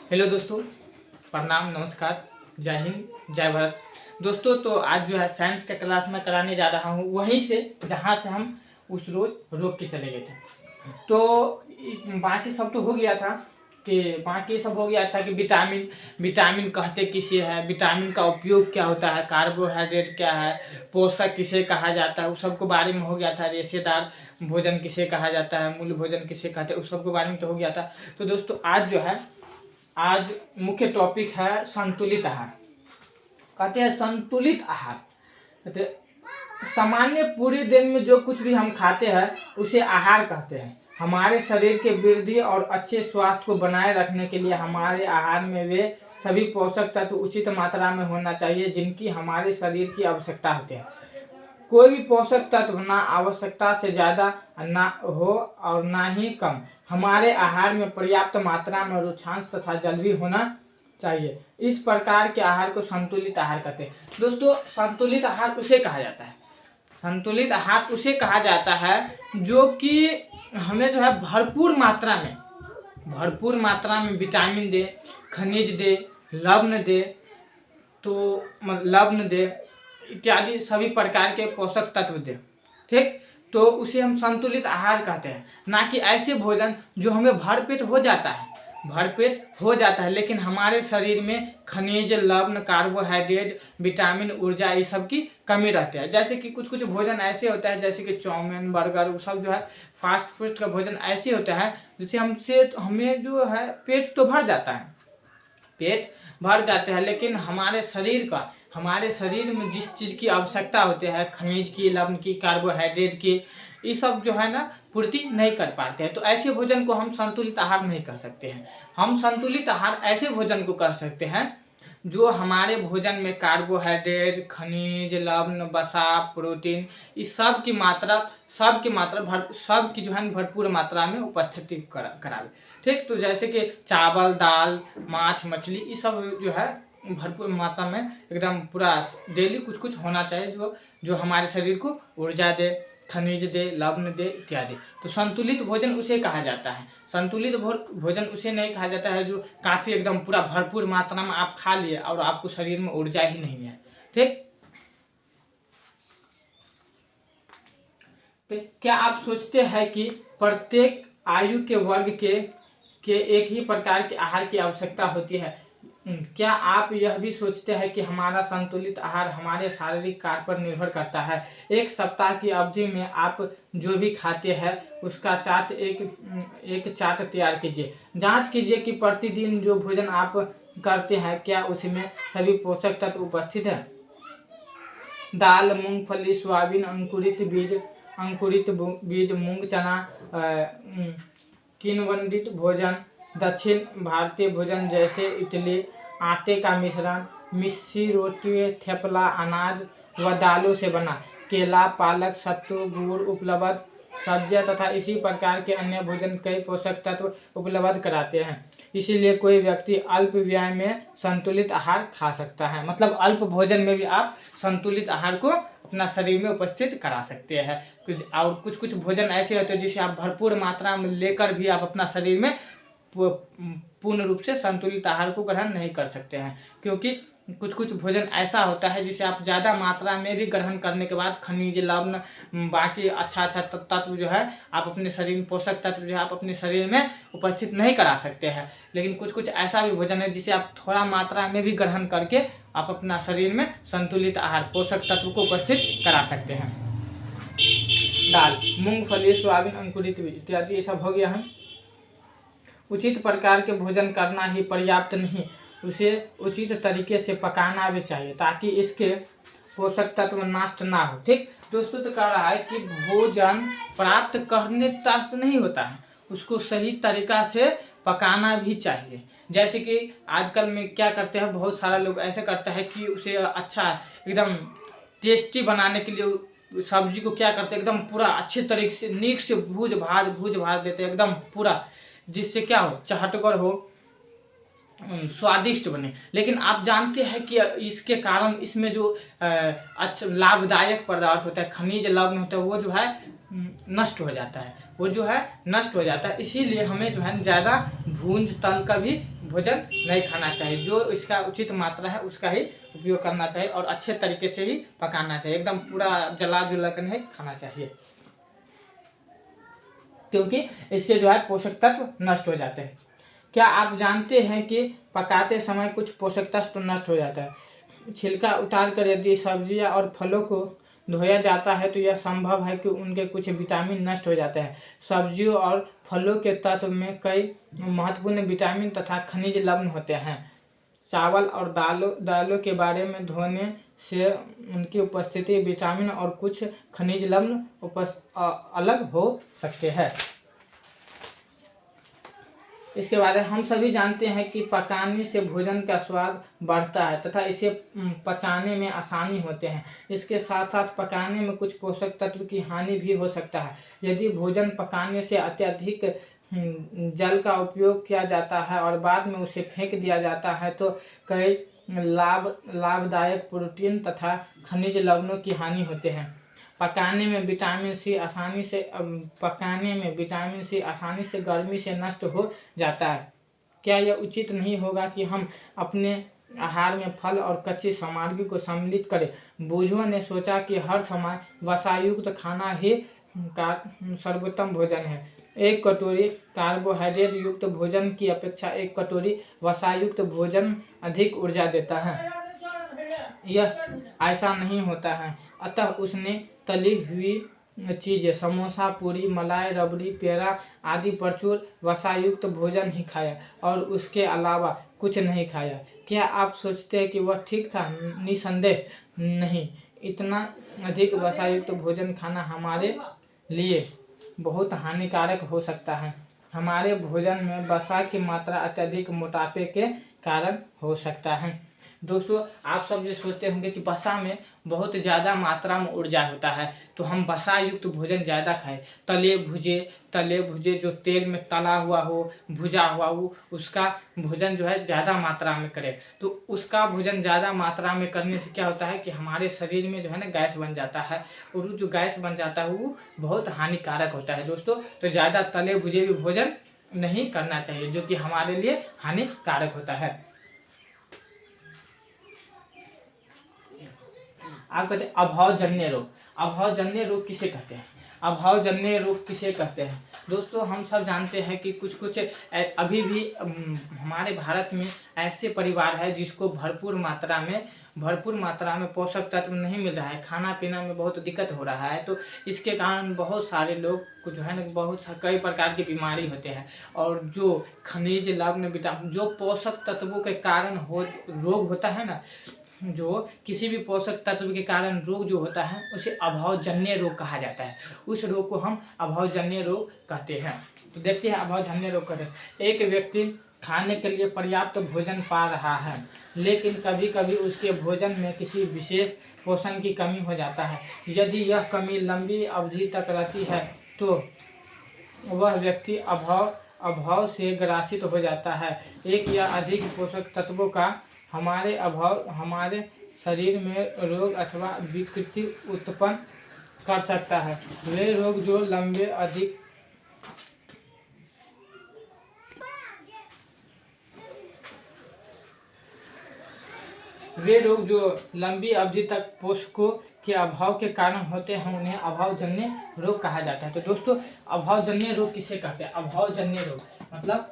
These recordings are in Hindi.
हेलो दोस्तों, प्रणाम, नमस्कार, जय हिंद, जय भारत। दोस्तों तो आज जो है साइंस का क्लास मैं कराने जा रहा हूँ वहीं से जहाँ से हम उस रोज रोक के चले गए थे। तो बाकी सब तो हो गया था कि बाकी सब हो गया था कि विटामिन विटामिन कहते किसे है, विटामिन का उपयोग क्या होता है, कार्बोहाइड्रेट क्या है, पोषक किसे कहा जाता है, उस सब के बारे में हो गया था। रेशेदार भोजन किसे कहा जाता है, मूल भोजन किसे कहते हैं, उस सब के बारे में तो हो गया था। तो दोस्तों आज मुख्य टॉपिक है संतुलित आहार। कहते हैं संतुलित आहार कहते हैं सामान्य पूरे दिन में जो कुछ भी हम खाते हैं उसे आहार कहते हैं। हमारे शरीर के वृद्धि और अच्छे स्वास्थ्य को बनाए रखने के लिए हमारे आहार में वे सभी पोषक तत्व उचित मात्रा में होना चाहिए जिनकी हमारे शरीर की आवश्यकता होती है। कोई भी पोषक तत्व ना आवश्यकता से ज़्यादा ना हो और ना ही कम। हमारे आहार में पर्याप्त मात्रा में रुक्षांश तथा जल भी होना चाहिए। इस प्रकार के आहार को संतुलित आहार कहते हैं। दोस्तों, संतुलित आहार उसे कहा जाता है संतुलित आहार उसे कहा जाता है जो कि हमें जो है भरपूर मात्रा में विटामिन दे, खनिज दे, लवण दे, तो लवण दे इत्यादि सभी प्रकार के पोषक तत्व दे। ठीक, तो उसे हम संतुलित आहार कहते हैं। ना कि ऐसे भोजन जो हमें भरपेट हो जाता है लेकिन हमारे शरीर में खनिज, लवण, कार्बोहाइड्रेट, विटामिन, ऊर्जा इस सब की कमी रहती है। जैसे कि कुछ भोजन ऐसे होता है जैसे कि चाउमीन, बर्गर, वो सब जो है फास्ट फूड का भोजन ऐसे होता है जिससे हमें जो है पेट तो भर जाता है, लेकिन हमारे शरीर में जिस चीज़ की आवश्यकता होती है, खनिज की, लवण की, कार्बोहाइड्रेट की, ये सब जो है ना पूर्ति नहीं कर पाते हैं। तो ऐसे भोजन को हम संतुलित आहार नहीं कर सकते हैं। हम संतुलित आहार ऐसे भोजन को कर सकते हैं जो हमारे भोजन में कार्बोहाइड्रेट, खनिज, लवण, वसा, प्रोटीन इस सब की जो है भरपूर मात्रा में उपस्थिति करावे। ठीक, तो जैसे कि चावल, दाल, मांस, मछली ये सब जो है भरपूर मात्रा में एकदम पूरा डेली कुछ होना चाहिए जो हमारे शरीर को ऊर्जा दे, खनिज दे, लवण दे इत्यादि। तो संतुलित भोजन उसे कहा जाता है। संतुलित भोजन उसे नहीं कहा जाता है जो काफ़ी एकदम पूरा भरपूर मात्रा में आप खा लिए और आपको शरीर में ऊर्जा ही नहीं है। ठीक, तो क्या आप सोचते हैं कि प्रत्येक आयु के वर्ग के एक ही प्रकार के आहार की आवश्यकता होती है? क्या आप यह भी सोचते हैं कि हमारा संतुलित आहार हमारे शारीरिक कार्य पर निर्भर करता है? एक सप्ताह की अवधि में आप जो भी खाते हैं उसका एक चार्ट तैयार कीजिए। जांच कीजिए कि प्रतिदिन जो भोजन आप करते हैं क्या उसमें सभी पोषक तत्व उपस्थित हैं। दाल, मूंगफली, सोयाबीन, अंकुरित बीज, मूंग, चना, किण्वित भोजन, दक्षिण भारतीय भोजन जैसे इडली, आटे का मिश्रण, मिस्सी रोटी, थेपला, अनाज व दालों से बना, केला, पालक, सत्तू, गुड़ उपलब्ध सब्जियां तथा इसी प्रकार के अन्य भोजन कई पोषक तत्व उपलब्ध कराते हैं। इसीलिए कोई व्यक्ति अल्प व्यय में संतुलित आहार खा सकता है। मतलब अल्प भोजन में भी आप संतुलित आहार को अपना शरीर में उपस्थित करा सकते हैं। और कुछ भोजन ऐसे होते हैं जिसे आप भरपूर मात्रा में लेकर भी आप अपना शरीर में पूर्ण रूप से संतुलित आहार को ग्रहण नहीं कर सकते हैं, क्योंकि कुछ भोजन ऐसा होता है जिसे आप ज़्यादा मात्रा में भी ग्रहण करने के बाद खनिज, लवण, बाकी अच्छा तत्व जो है आप अपने शरीर में पोषक तत्व जो है आप अपने शरीर में उपस्थित नहीं करा सकते हैं। लेकिन कुछ ऐसा भी भोजन है जिसे आप थोड़ा मात्रा में भी ग्रहण करके आप अपना शरीर में संतुलित आहार पोषक तत्व को उपस्थित करा सकते हैं। दाल, मूंगफली, सोयाबीन, अंकुरित बीज इत्यादि ये सब हो गया है। उचित प्रकार के भोजन करना ही पर्याप्त नहीं, उसे उचित तरीके से पकाना भी चाहिए ताकि इसके पोषक तत्व नष्ट ना हो। ठीक दोस्तों, तो कह रहा है कि भोजन प्राप्त करने तक नहीं होता है, उसको सही तरीका से पकाना भी चाहिए। जैसे कि आजकल में क्या करते हैं, बहुत सारा लोग ऐसे करते हैं कि उसे अच्छा एकदम टेस्टी बनाने के लिए सब्जी को क्या करते हैं एकदम पूरा अच्छे तरीके से नीक से भूज भाज देते हैं एकदम पूरा, जिससे क्या हो चहटगर हो, स्वादिष्ट बने। लेकिन आप जानते हैं कि इसके कारण इसमें जो अच्छा लाभदायक पदार्थ होता है, खनिज, लवण होता है, वो जो है नष्ट हो जाता है। इसीलिए हमें जो है ज़्यादा भूंज तल का भी भोजन नहीं खाना चाहिए। जो इसका उचित मात्रा है उसका ही उपयोग करना चाहिए और अच्छे तरीके से ही पकाना चाहिए, एकदम पूरा जला जुला कर नहीं खाना चाहिए, क्योंकि इससे जो है पोषक तत्व नष्ट हो जाते हैं। क्या आप जानते हैं कि पकाते समय कुछ पोषक तत्व नष्ट हो जाता है? छिलका उतार कर यदि सब्जियां और फलों को धोया जाता है तो यह संभव है कि उनके कुछ विटामिन नष्ट हो जाते हैं। सब्जियों और फलों के तत्व में कई महत्वपूर्ण विटामिन तथा खनिज लवण होते हैं। चावल और दालों के बारे में धोने से उनकी उपस्थिति विटामिन और कुछ खनिज लवण अलग हो सकते हैं। इसके बाद हम सभी जानते हैं कि पकाने से भोजन का स्वाद बढ़ता है तथा इसे पचाने में आसानी होते हैं। इसके साथ साथ पकाने में कुछ पोषक तत्व की हानि भी हो सकता है। यदि भोजन पकाने से अत्यधिक जल का उपयोग किया जाता है और बाद में उसे फेंक दिया जाता है तो कई लाभदायक प्रोटीन तथा खनिज लवणों की हानि होते हैं। पकाने में विटामिन सी आसानी से गर्मी से नष्ट हो जाता है। क्या यह उचित नहीं होगा कि हम अपने आहार में फल और कच्ची सामग्री को सम्मिलित करें? बुजुर्गों ने सोचा कि हर समय वसायुक्त खाना ही का सर्वोत्तम भोजन है। एक कटोरी कार्बोहाइड्रेट युक्त भोजन की अपेक्षा एक कटोरी वसायुक्त भोजन अधिक ऊर्जा देता है। यह ऐसा नहीं होता है। अतः उसने तली हुई चीजें, समोसा, पूरी, मलाई, रबड़ी, पेड़ा आदि प्रचुर वसायुक्त भोजन ही खाया और उसके अलावा कुछ नहीं खाया। क्या आप सोचते हैं कि वह ठीक था? निसंदेह नहीं। इतना अधिक वसायुक्त भोजन खाना हमारे लिए बहुत हानिकारक हो सकता है। हमारे भोजन में वसा की मात्रा अत्यधिक मोटापे के कारण हो सकता है। दोस्तों, आप सब ये सोचते होंगे कि वसा में बहुत ज़्यादा मात्रा में ऊर्जा होता है, तो हम वसा युक्त भोजन ज़्यादा खाएं। तले भुजे जो तेल में तला हुआ हो, भुजा हुआ हो, उसका भोजन जो है ज़्यादा मात्रा में करें। तो उसका भोजन ज़्यादा मात्रा में करने से क्या होता है कि हमारे शरीर में जो है ना गैस बन जाता है, और जो गैस बन जाता है वो बहुत हानिकारक होता है दोस्तों। तो ज़्यादा तले भुजे भी भोजन नहीं करना चाहिए, जो कि हमारे लिए हानिकारक होता है। आप कहते हैं अभावजन्य रोग। अभावजन्य रोग किसे कहते हैं? अभावजन्य रोग किसे कहते हैं? दोस्तों, हम सब जानते हैं कि कुछ अभी भी हमारे भारत में ऐसे परिवार है जिसको भरपूर मात्रा में पोषक तत्व नहीं मिल रहा है, खाना पीना में बहुत दिक्कत हो रहा है। तो इसके कारण बहुत सारे लोग को जो है ना कई प्रकार की बीमारी होते हैं, और जो खनिज लवण विटामिन जो पोषक तत्वों के कारण रोग होता है ना, जो किसी भी पोषक तत्व के कारण रोग जो होता है उसे अभावजन्य रोग कहा जाता है। उस रोग को हम अभावजन्य रोग कहते हैं। तो देखते हैं अभावजन्य रोग कहते हैं। एक व्यक्ति खाने के लिए पर्याप्त भोजन पा रहा है, लेकिन कभी कभी उसके भोजन में किसी विशेष पोषण की कमी हो जाता है। यदि यह कमी लंबी अवधि तक रहती है तो वह व्यक्ति अभाव से ग्रसित हो जाता है। एक या अधिक पोषक तत्वों का हमारे अभाव हमारे शरीर में रोग अथवा विकृति उत्पन्न कर सकता है। वे रोग जो लंबी अवधि तक पोषकों के अभाव के कारण होते हैं उन्हें अभावजन्य रोग कहा जाता है। तो दोस्तों, अभावजन्य रोग किसे कहते हैं? अभावजन्य रोग मतलब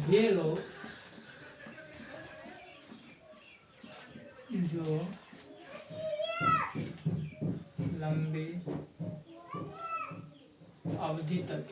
ये लोग जो लंबी अवधि तक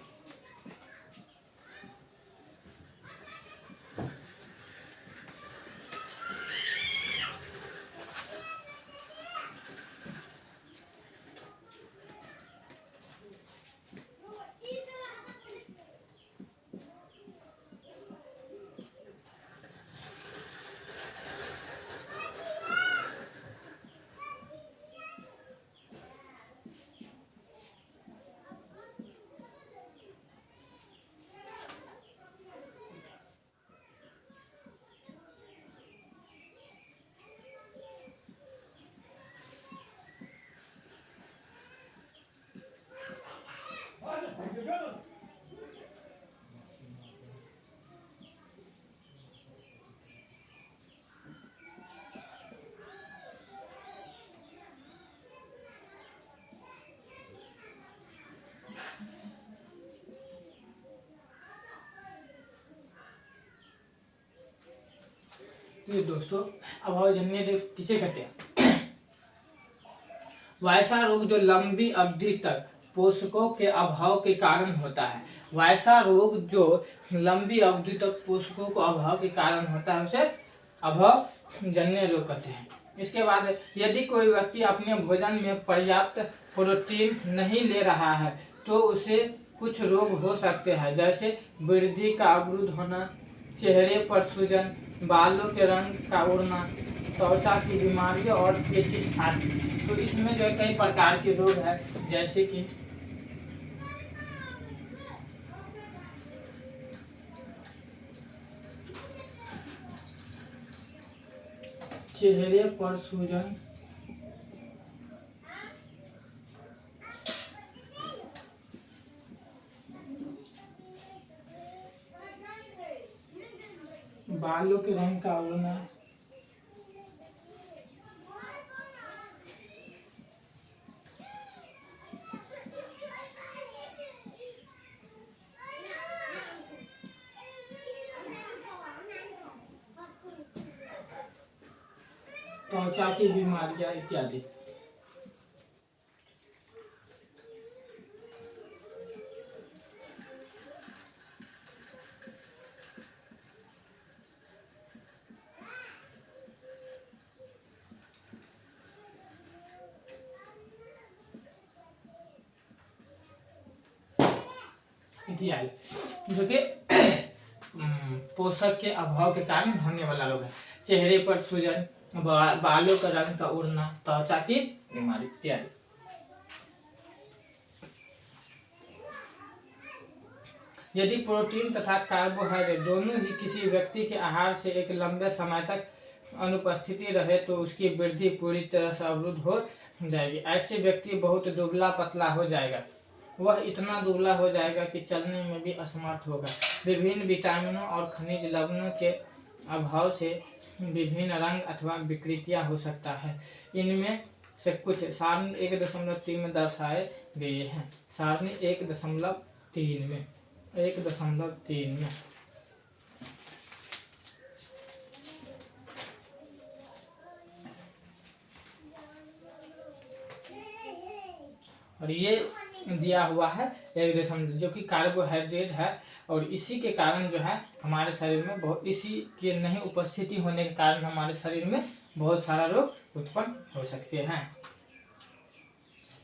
ये दोस्तों अभावजन्य रोग किसे कहते हैं? वैसा रोग जो लंबी अवधि तक पोषकों के अभाव के कारण होता है। वैसा रोग जो लंबी अवधि तक पोषकों के अभाव के कारण होता है उसे अभावजन्य रोग कहते हैं। इसके बाद यदि कोई व्यक्ति अपने भोजन में पर्याप्त प्रोटीन नहीं ले रहा है तो उसे कुछ रोग हो सकते हैं, जैसे वृद्धि का अवरुद्ध होना, चेहरे पर सूजन, बालों के रंग का उड़ना, त्वचा की बीमारी और पेचिश आदि। तो इसमें जो है कई प्रकार के रोग है, जैसे कि चेहरे पर सूजन, बालों के रंग का उड़ना, त्वचा की बीमारियां इत्यादि। जो कि पोषक के अभाव के कारण होने वाला रोग है। चेहरे पर सूजन, बालों का रंग का उड़ना, त्वचा की बीमारी इत्यादि। यदि प्रोटीन तथा कार्बोहाइड्रेट दोनों ही किसी व्यक्ति के आहार से एक लंबे समय तक अनुपस्थिति रहे तो उसकी वृद्धि पूरी तरह से अवरुद्ध हो जाएगी। ऐसे व्यक्ति बहुत दुबला पतला हो जाएगा। वह इतना दुबला हो जाएगा कि चलने में भी असमर्थ होगा। विभिन्न विटामिनों और खनिज लवणों के अभाव से विभिन्न रंग अथवा विकृतियां हो सकता है। इनमें से कुछ सारणी 1.3 में दर्शाए गए हैं। सारणी 1.3 में 1.3 में और ये दिया हुआ है 1 जो कि कार्बोहाइड्रेट है, और इसी के कारण जो है हमारे शरीर में बहुत, इसी के नहीं उपस्थिति होने के कारण हमारे शरीर में बहुत सारा रोग उत्पन्न हो सकते हैं।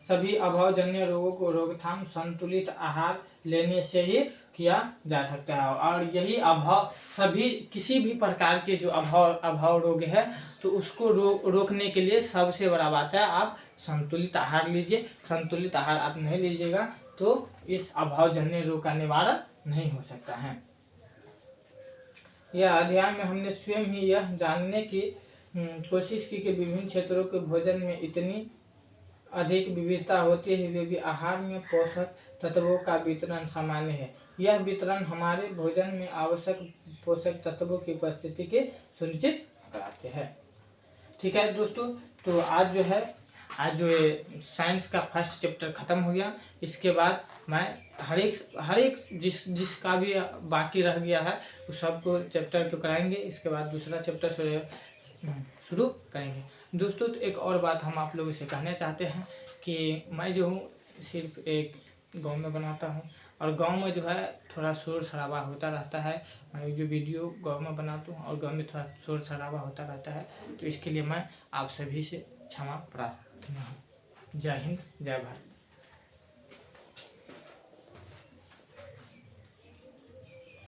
सभी अभावजन्य रोगों को रोकथाम संतुलित आहार लेने से ही किया जा सकता है। और यही अभाव सभी किसी भी प्रकार के जो अभाव रोग है तो उसको रोकने के लिए सबसे बड़ा बात है आप संतुलित आहार लीजिए। संतुलित आहार आप नहीं लीजिएगा तो इस अभावजन्य रोग का निवारण नहीं हो सकता है। यह अध्याय में हमने स्वयं ही यह जानने की कोशिश की कि विभिन्न क्षेत्रों के भोजन में इतनी अधिक विविधता होती है, वे भी आहार में पोषक तत्वों का वितरण सामान्य है। यह वितरण हमारे भोजन में आवश्यक पोषक तत्वों की उपस्थिति के सुनिश्चित कराते हैं। ठीक है दोस्तों, तो आज जो साइंस का फर्स्ट चैप्टर खत्म हो गया। इसके बाद मैं हर एक जिसका भी बाकी रह गया है उस सबको चैप्टर को कराएंगे। इसके बाद दूसरा चैप्टर शुरू करेंगे। दोस्तों, तो एक और बात हम आप लोगों से कहना चाहते हैं कि मैं जो हूँ सिर्फ एक गांव में बनाता हूँ, और गांव में जो है थोड़ा शोर शराबा होता रहता है। मैं जो वीडियो गांव में बनाता हूँ और गांव में थोड़ा शोर शराबा होता रहता है, तो इसके लिए मैं आप सभी से क्षमा प्रार्थना हूँ। जय हिंद, जय भारत।